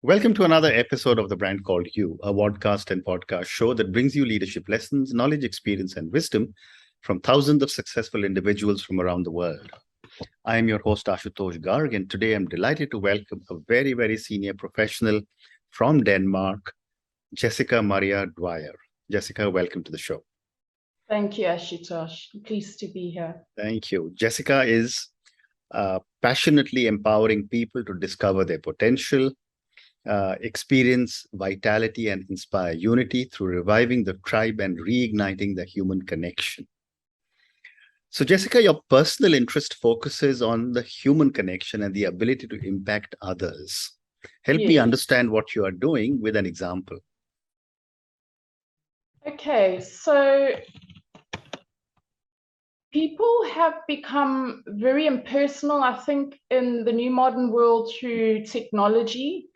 Welcome to another episode of The Brand Called You, a podcast and podcast show that brings you leadership lessons, knowledge, experience, and wisdom from thousands of successful individuals from around the world. I am your host, Ashutosh Garg, and today I'm delighted to welcome a very, very senior professional from Denmark, Jessica Maria Dwyer. Jessica, welcome to the show. Thank you, Ashutosh. Pleased to be here. Thank you. Jessica is passionately empowering people to discover their potential, experience vitality, and inspire unity through reviving the tribe and reigniting the human connection. So, Jessica, your personal interest focuses on the human connection and the ability to impact others. Help me understand what you are doing with an example. Okay, so people have become very impersonal, I think, in the new modern world through technology.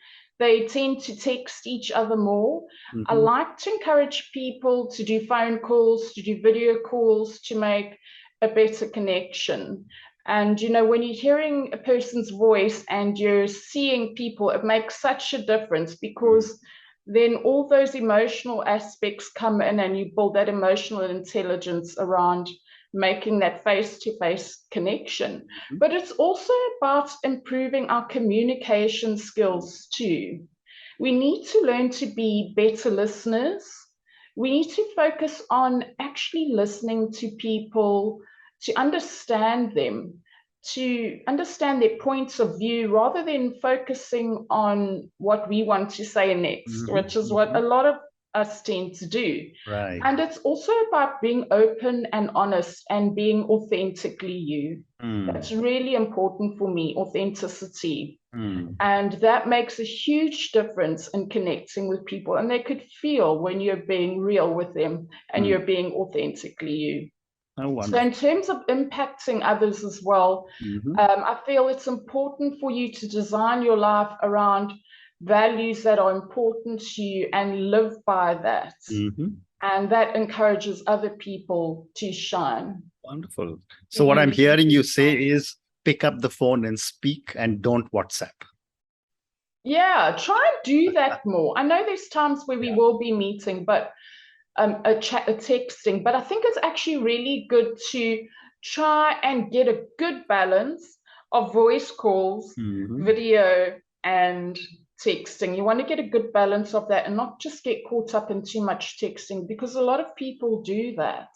They tend to text each other more. Mm-hmm. I like to encourage people to do phone calls, to do video calls, to make a better connection. And, you know, when you're hearing a person's voice and you're seeing people, it makes such a difference because then all those emotional aspects come in and you build that emotional intelligence around making that face-to-face connection. But it's also about improving our communication skills too. We need to learn to be better listeners. We need to focus on actually listening to people, to understand them, to understand their points of view rather than focusing on what we want to say next, which is what a lot of us tend to do. Right. And it's also about being open and honest and being authentically you. That's really important for me, authenticity. And that makes a huge difference in connecting with people. And they could feel when you're being real with them and you're being authentically you. Oh, so in terms of impacting others as well, I feel it's important for you to design your life around values that are important to you and live by that. And that encourages other people to shine. Wonderful. So what I'm hearing you say is pick up the phone and speak and don't WhatsApp. Yeah, try and do that more. I know there's times where we will be meeting, but a texting, but I think it's actually really good to try and get a good balance of voice calls, video, and texting. You want to get a good balance of that and not just get caught up in too much texting, because a lot of people do that.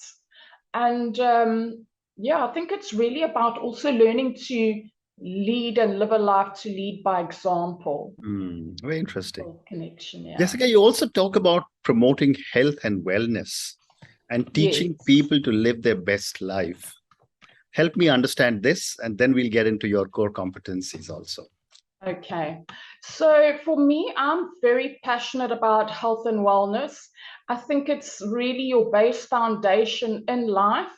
And I think it's really about also learning to lead and live a life to lead by example. Very interesting. Connection, yeah. Jessica, you also talk about promoting health and wellness and teaching people to live their best life. Help me understand this, and then we'll get into your core competencies also. Okay, so for me, I'm very passionate about health and wellness. I think it's really your base foundation in life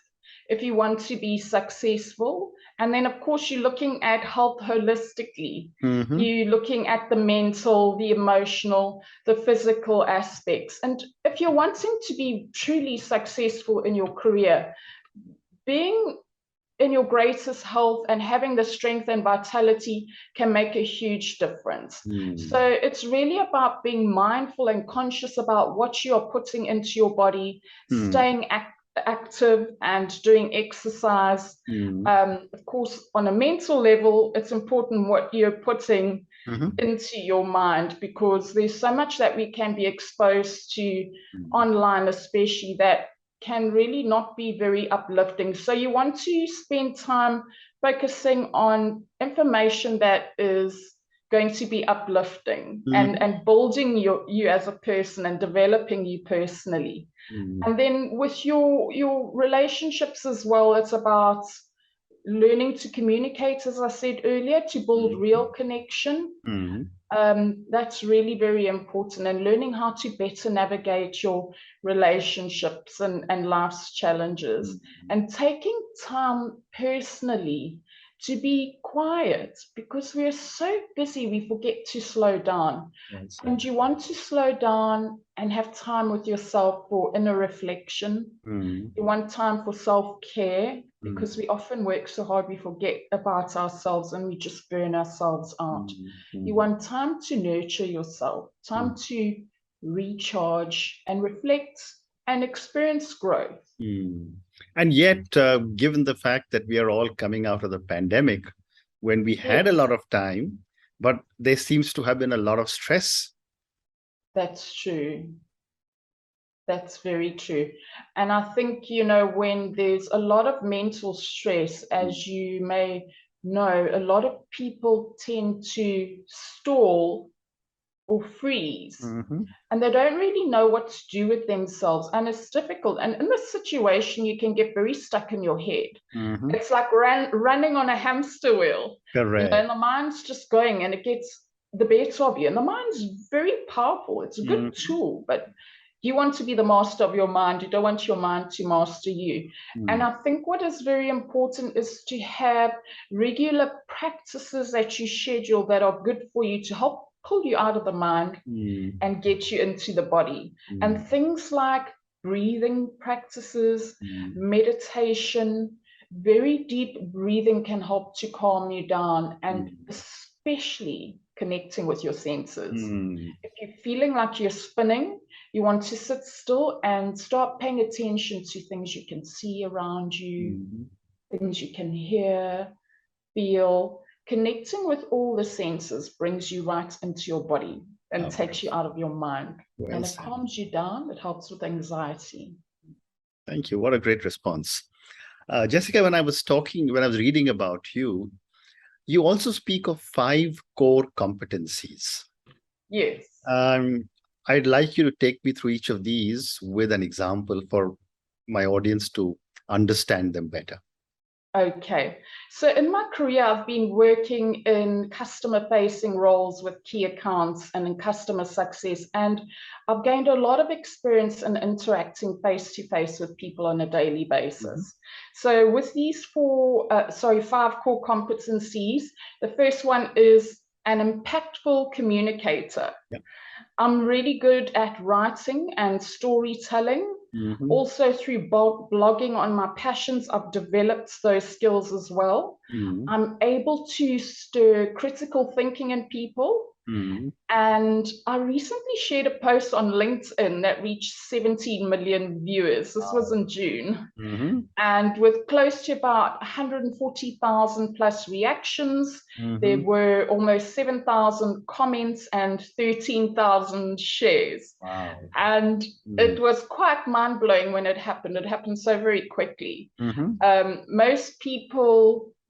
if you want to be successful. And then, of course, you're looking at health holistically. You're looking at the mental, the emotional, the physical aspects. And if you're wanting to be truly successful in your career, being in your greatest health and having the strength and vitality can make a huge difference. So it's really about being mindful and conscious about what you are putting into your body, staying active and doing exercise. Of course, on a mental level, it's important what you're putting into your mind, because there's so much that we can be exposed to online, especially, that can really not be very uplifting. So you want to spend time focusing on information that is going to be uplifting and building you as a person and developing you personally. And then with your relationships as well, it's about learning to communicate, as I said earlier, to build real connection. That's really very important, and learning how to better navigate your relationships and life's challenges, and taking time personally to be quiet, because we're so busy, we forget to slow down. And you want to slow down and have time with yourself for inner reflection. You want time for self-care, because we often work so hard, we forget about ourselves and we just burn ourselves out. You want time to nurture yourself, time to recharge and reflect and experience growth. And yet, given the fact that we are all coming out of the pandemic, when we had a lot of time, but there seems to have been a lot of stress. That's true. That's very true. And I think, you know, when there's a lot of mental stress, as you may know, a lot of people tend to stall or freeze, and they don't really know what to do with themselves, and it's difficult. And in this situation, you can get very stuck in your head. It's like running on a hamster wheel. Correct. You know, and the mind's just going, and it gets the better of you. And the mind's very powerful. It's a good tool, but you want to be the master of your mind. You don't want your mind to master you. And I think what is very important is to have regular practices that you schedule that are good for you to help pull you out of the mind and get you into the body. And things like breathing practices, meditation, very deep breathing can help to calm you down, and especially connecting with your senses. If you're feeling like you're spinning, you want to sit still and start paying attention to things you can see around you, things you can hear, feel. Connecting with all the senses brings you right into your body and takes you out of your mind. And it calms you down. It helps with anxiety. Thank you. What a great response. Jessica, when I was reading about you, you also speak of 5 core competencies. Yes. I'd like you to take me through each of these with an example for my audience to understand them better. Okay, so in my career, I've been working in customer-facing roles with key accounts and in customer success, and I've gained a lot of experience in interacting face-to-face with people on a daily basis. So with these 5 core competencies, the first one is an impactful communicator. I'm really good at writing and storytelling. Also through blogging on my passions, I've developed those skills as well. I'm able to stir critical thinking in people. And I recently shared a post on LinkedIn that reached 17 million viewers. This was in June. And with close to about 140,000 plus reactions, there were almost 7,000 comments and 13,000 shares. And it was quite mind-blowing when it happened. It happened so very quickly.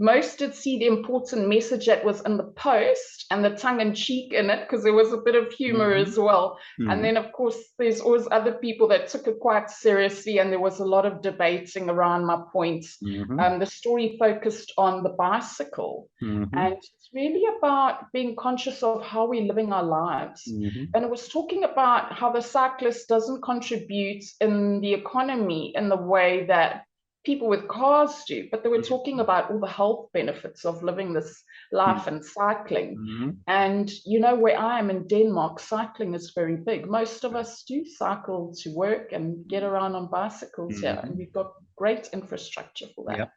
Most did see the important message that was in the post and the tongue-in-cheek in it, because there was a bit of humor as well. And then, of course, there's always other people that took it quite seriously, and there was a lot of debating around my points. The story focused on the bicycle, and it's really about being conscious of how we're living our lives. And it was talking about how the cyclist doesn't contribute in the economy in the way that people with cars do, but they were talking about all the health benefits of living this life and cycling. And you know, where I am in Denmark, cycling is very big. Most of us do cycle to work and get around on bicycles here, and we've got great infrastructure for that.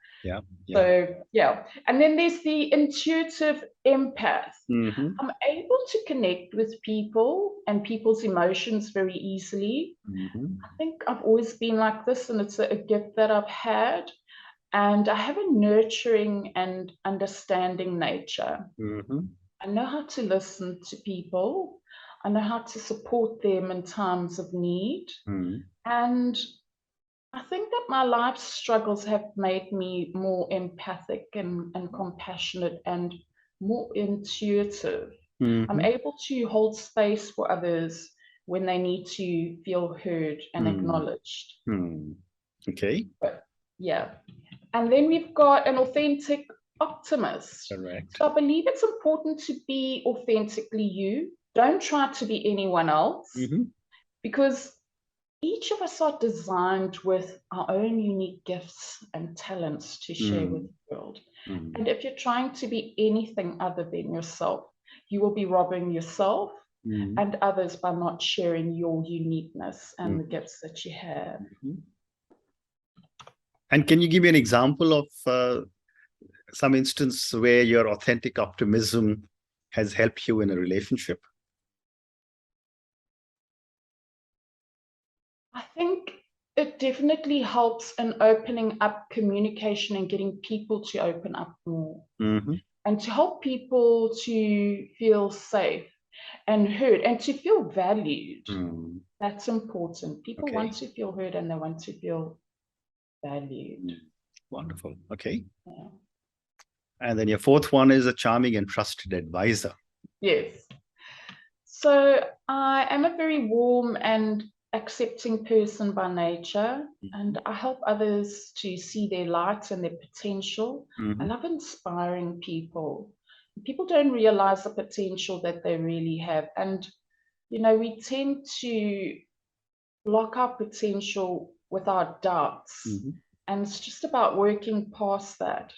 So yeah, and then there's the intuitive empath. I'm able to connect with people and people's emotions very easily. I think I've always been like this, and it's a gift that I've had. And I have a nurturing and understanding nature. I know how to listen to people. I know how to support them in times of need. And I think that my life struggles have made me more empathic and compassionate and more intuitive. I'm able to hold space for others when they need to feel heard and acknowledged. Okay. But, yeah. And then we've got an authentic optimist. Correct. So I believe it's important to be authentically you. Don't try to be anyone else, because each of us are designed with our own unique gifts and talents to share with the world. And if you're trying to be anything other than yourself, you will be robbing yourself and others by not sharing your uniqueness and the gifts that you have. And can you give me an example of some instance where your authentic optimism has helped you in a relationship? I think it definitely helps in opening up communication and getting people to open up more. And to help people to feel safe and heard and to feel valued. That's important. People want to feel heard and they want to feel valued. Wonderful. Okay. Yeah. And then your fourth one is a charming and trusted advisor. Yes. So I am a very warm and accepting person by nature, and I help others to see their light and their potential. I love inspiring people. People don't realize the potential that they really have. And, you know, we tend to block our potential with our doubts. And it's just about working past that.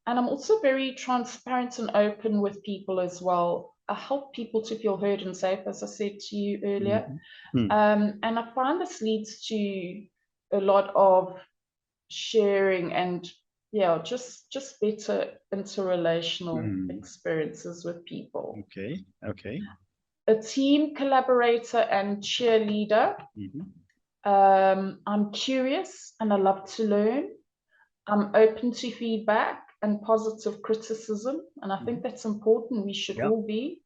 And I'm also very transparent and open with people as well. I help people to feel heard and safe, as I said to you earlier. And I find this leads to a lot of sharing and just better interrelational experiences with people. Okay. A team collaborator and cheerleader. I'm curious and I love to learn. I'm open to feedback and positive criticism, and I think that's important. We should all be.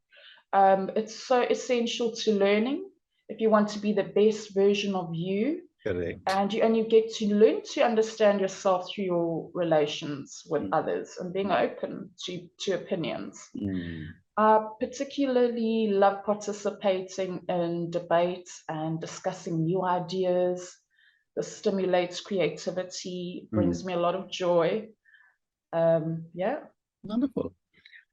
It's so essential to learning if you want to be the best version of you. Correct. And you get to learn to understand yourself through your relations with others and being open to opinions. I particularly love participating in debates and discussing new ideas. This stimulates creativity, brings me a lot of joy. Wonderful.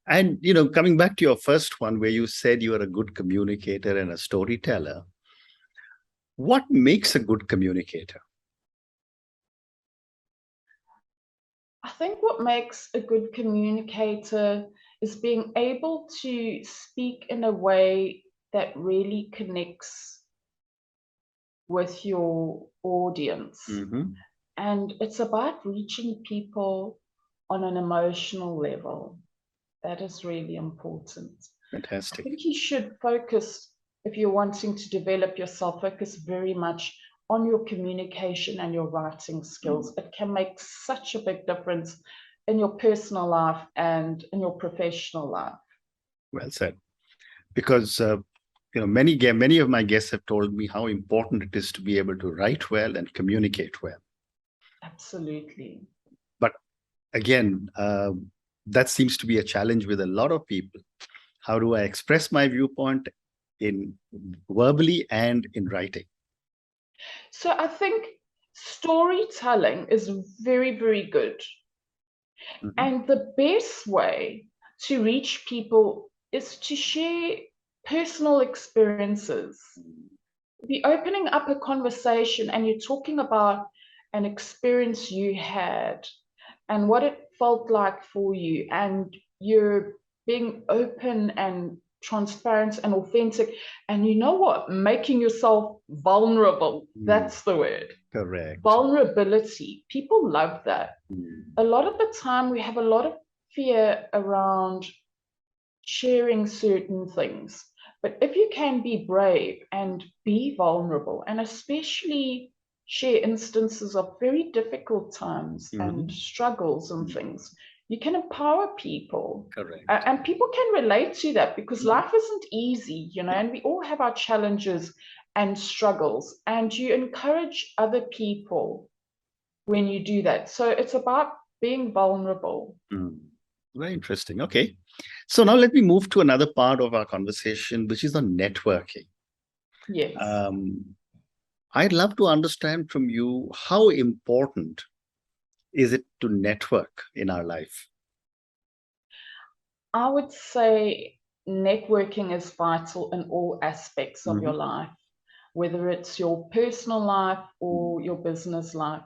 And, you know, coming back to your first one, where you said you are a good communicator and a storyteller, what makes a good communicator? I think what makes a good communicator is being able to speak in a way that really connects with your audience. And it's about reaching people on an emotional level. That is really important. Fantastic. I think you should focus, if you're wanting to develop yourself, focus very much on your communication and your writing skills. It can make such a big difference in your personal life and in your professional life. Well said. Because you know, many of my guests have told me how important it is to be able to write well and communicate well. Absolutely. But again, that seems to be a challenge with a lot of people. How do I express my viewpoint in verbally and in writing? So I think storytelling is very, very good. And the best way to reach people is to share personal experiences. Be opening up a conversation and you're talking about an experience you had and what it felt like for you, and you're being open and transparent and authentic, and you know what, making yourself vulnerable. That's the word. Correct. Vulnerability. People love that. A lot of the time we have a lot of fear around sharing certain things, but if you can be brave and be vulnerable, and especially share instances of very difficult times and struggles and things, you can empower people. Correct. And people can relate to that because life isn't easy, you know, and we all have our challenges and struggles, and you encourage other people when you do that. So it's about being vulnerable. Very interesting. Okay. So now let me move to another part of our conversation, which is on networking. Yes. I'd love to understand from you, how important is it to network in our life? I would say networking is vital in all aspects of your life. whether it's your personal life or your business life.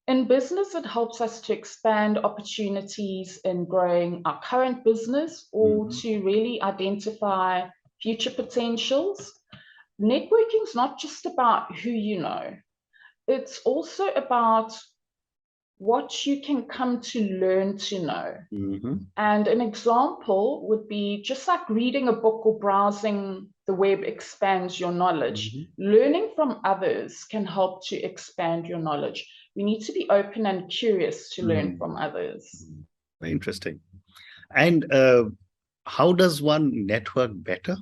In business, it helps us to expand opportunities in growing our current business or to really identify future potentials. Networking is not just about who you know. It's also about what you can come to learn to know. And an example would be just like reading a book or browsing the web expands your knowledge. Learning from others can help to expand your knowledge. We need to be open and curious to learn from others. Very interesting. And how does one network better?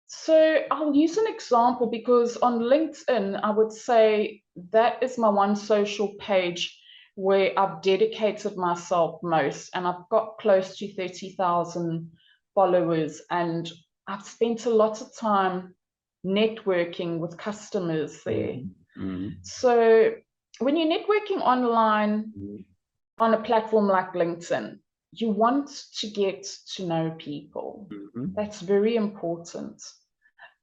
So I'll use an example because on LinkedIn, I would say that is my one social page where I've dedicated myself most, and I've got close to 30,000 followers, and I've spent a lot of time networking with customers there. So when you're networking online on a platform like LinkedIn, you want to get to know people. That's very important.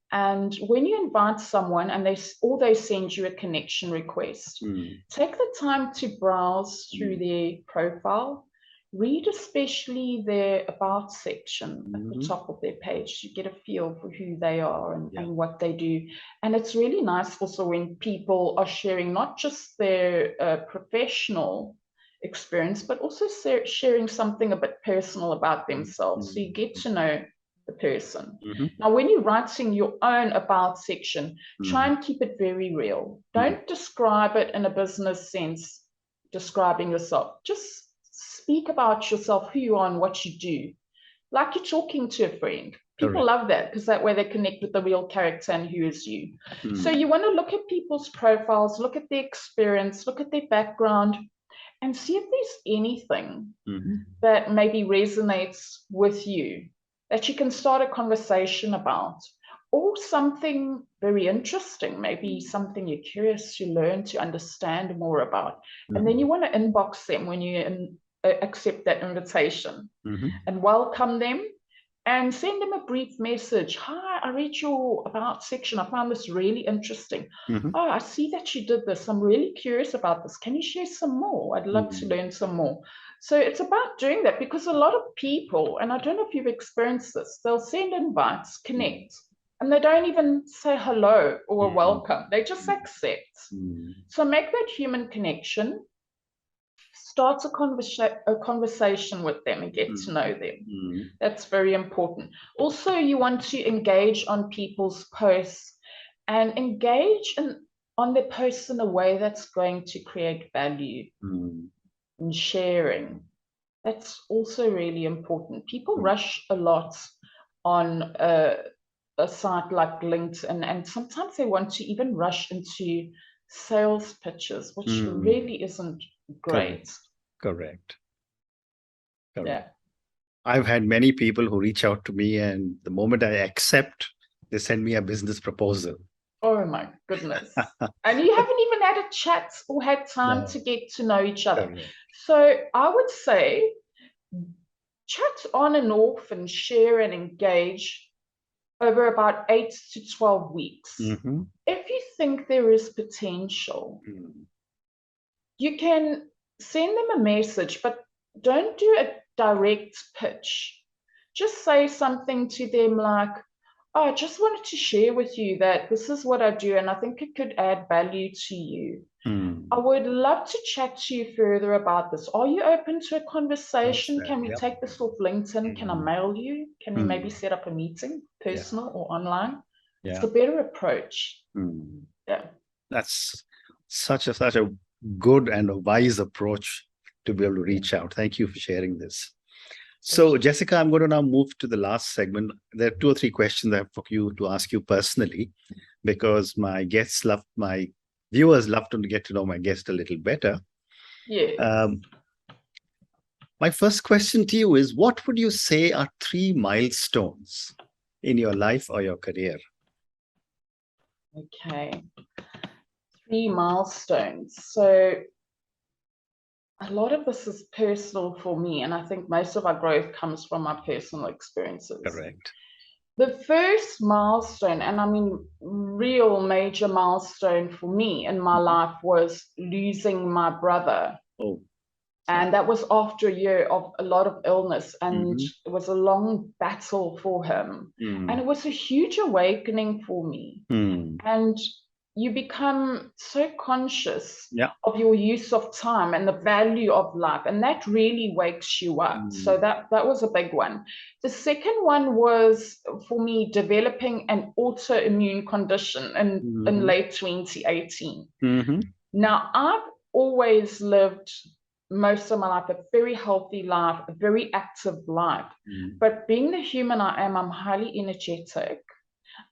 And when you invite someone and they send you a connection request, take the time to browse through their profile, read especially their about section at the top of their page to get a feel for who they are and what they do. And it's really nice also when people are sharing not just their professional experience, but also sharing something a bit personal about themselves. So you get to know the person. Now, when you're writing your own about section, try and keep it very real. Don't describe it in a business sense, describing yourself. Just speak about yourself, who you are and what you do, like you're talking to a friend. People love that because that way they connect with the real character and who is you. So you want to look at people's profiles, look at their experience, look at their background, and see if there's anything that maybe resonates with you that you can start a conversation about, or something very interesting, maybe something you're curious to learn, to understand more about. And then you want to inbox them when you accept that invitation and welcome them and send them a brief message. Hi, I read your about section. I found this really interesting. Oh, I see that you did this. I'm really curious about this. Can you share some more? I'd love to learn some more. So it's about doing that because a lot of people, and I don't know if you've experienced this, they'll send invites, connect, and they don't even say hello or welcome. They just accept. So make that human connection. Start a conversation with them and get to know them. That's very important. Also, you want to engage on people's posts and engage on their posts in a way that's going to create value and sharing. That's also really important. People rush a lot on a site like LinkedIn, and sometimes they want to even rush into sales pitches, which really isn't great. Correct. Yeah. I've had many people who reach out to me, and the moment I accept, they send me a business proposal. Oh my goodness. And you haven't even had a chat or had time to get to know each other. So I would say chat on and off and share and engage over about 8 to 12 weeks. If you think there is potential, you can send them a message, but don't do a direct pitch. Just say something to them like, oh, I just wanted to share with you that this is what I do, and I think it could add value to you. I would love to chat to you further about this. Are you open to a conversation? Can we take this off LinkedIn? Can I mail you? Can we maybe set up a meeting, personal or online? It's a better approach. Yeah. That's such a good and a wise approach to be able to reach out. Thank you for sharing this. So, Jessica, I'm going to now move to the last segment. There are 2 or 3 questions I have for you to ask you personally, because my viewers love to get to know my guest a little better. Yeah. My first question to you is, what would you say are 3 milestones in your life or your career? Okay. 3 milestones. So a lot of this is personal for me, and I think most of our growth comes from our personal experiences. Correct. The first milestone, and I mean, real major milestone for me in my life was losing my brother. Oh, And that was after a year of a lot of illness, and it was a long battle for him. And it was a huge awakening for me. And you become so conscious of your use of time and the value of life, and that really wakes you up. So that was a big one. The second one was for me developing an autoimmune condition in late 2018. Now, I've always lived most of my life a very healthy life, a very active life. But being the human I am, I'm highly energetic.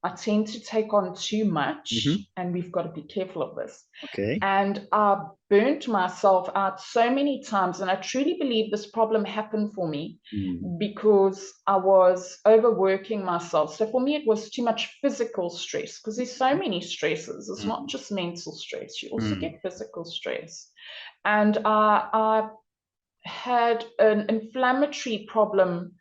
I tend to take on too much, and we've got to be careful of this. Okay. And I burnt myself out so many times, and I truly believe this problem happened for me because I was overworking myself. So for me, it was too much physical stress, because there's so many stresses. It's not just mental stress. You also get physical stress. And I had an inflammatory problem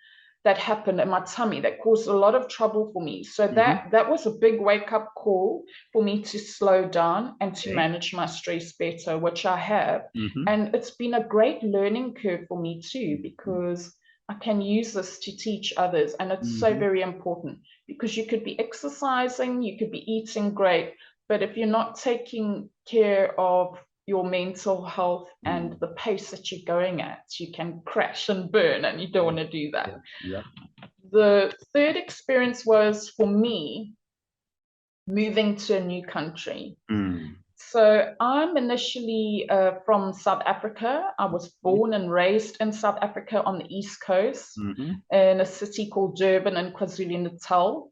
that happened in my tummy that caused a lot of trouble for me. So that was a big wake-up call for me to slow down and to manage my stress better, which I have. And it's been a great learning curve for me too, because I can use this to teach others. And it's so very important, because you could be exercising, you could be eating great, but if you're not taking care of your mental health and the pace that you're going at, you can crash and burn, and you don't want to do that. The third experience was for me moving to a new country. So I'm initially from South Africa. I was born and raised in South Africa on the East Coast in a city called Durban in KwaZulu-Natal.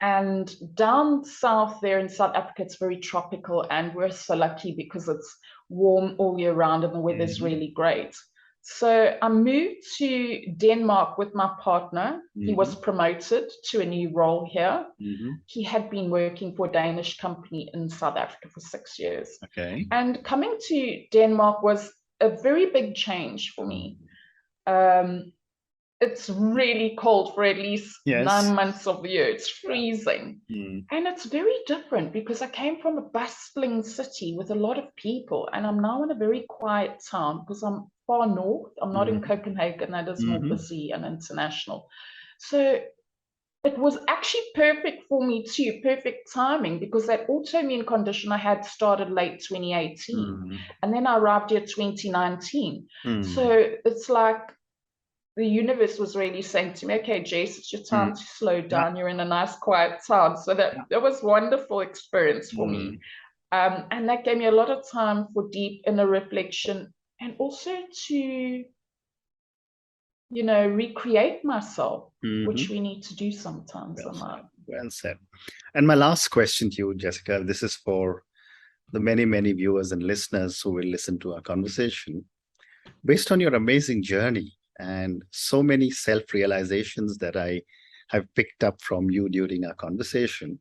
And down south there in South Africa, it's very tropical, and we're so lucky because it's warm all year round and the weather's really great. So I moved to Denmark with my partner. He was promoted to a new role here. He had been working for a Danish company in South Africa for 6 years. And coming to Denmark was a very big change for me. It's really cold for at least 9 months of the year. It's freezing. And it's very different because I came from a bustling city with a lot of people, and I'm now in a very quiet town because I'm far north. I'm not in Copenhagen, that is more busy and international. So it was actually perfect for me too, perfect timing, because that autoimmune condition I had started late 2018, and then I arrived here 2019. So it's like the universe was really saying to me, okay, Jace, it's your time to slow down. You're in a nice, quiet town. So that was a wonderful experience for me. And that gave me a lot of time for deep inner reflection, and also to, recreate myself, which we need to do sometimes in life. Well said. And my last question to you, Jessica, this is for the many, many viewers and listeners who will listen to our conversation. Based on your amazing journey and so many self-realizations that I have picked up from you during our conversation,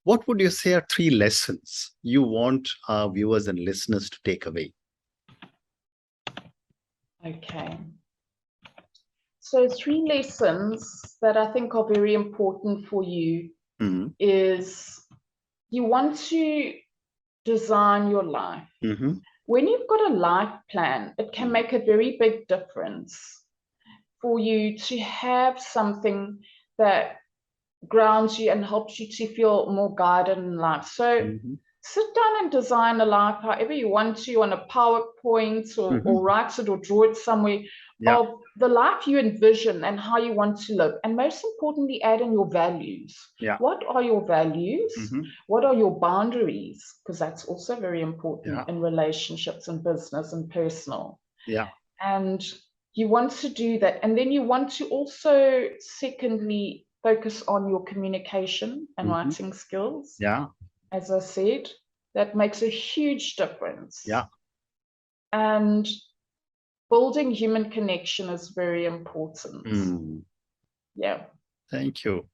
what would you say are 3 lessons you want our viewers and listeners to take away? Okay. So 3 lessons that I think are very important for you is you want to design your life. When you've got a life plan, it can make a very big difference for you to have something that grounds you and helps you to feel more guided in life. So sit down and design a life however you want to, on a PowerPoint or write it or draw it somewhere, of the life you envision and how you want to live. And most importantly, add in your values. What are your values? What are your boundaries? Because that's also very important in relationships and business and personal. And you want to do that. And then you want to also, secondly, focus on your communication and writing skills. As I said, that makes a huge difference. And building human connection is very important. Thank you.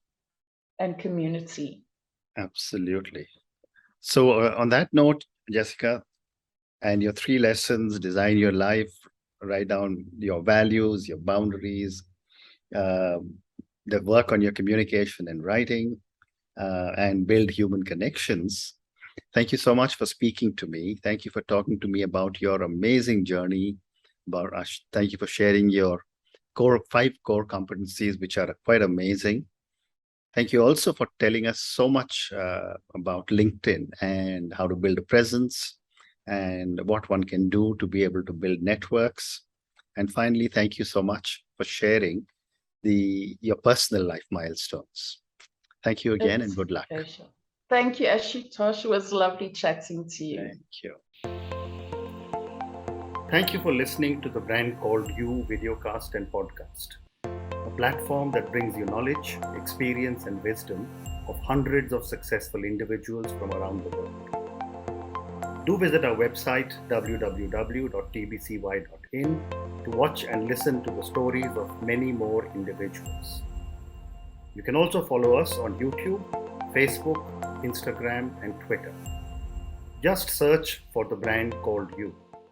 And community. Absolutely. So on that note, Jessica, and your 3 lessons: design your life, write down your values, your boundaries, work on your communication and writing, and build human connections. Thank you so much for speaking to me. Thank you for talking to me about your amazing journey. Thank you for sharing your 5 core competencies, which are quite amazing. Thank you also for telling us so much about LinkedIn and how to build a presence and what one can do to be able to build networks. And finally, thank you so much for sharing your personal life milestones. Thank you again and good luck. Pleasure. Thank you, Ashutosh. It was lovely chatting to you. Thank you. Thank you for listening to the Brand Called You videocast and podcast, a platform that brings you knowledge, experience, and wisdom of hundreds of successful individuals from around the world. Do visit our website www.tbcy.in to watch and listen to the stories of many more individuals. You can also follow us on YouTube, Facebook, Instagram, and Twitter. Just search for the Brand Called You.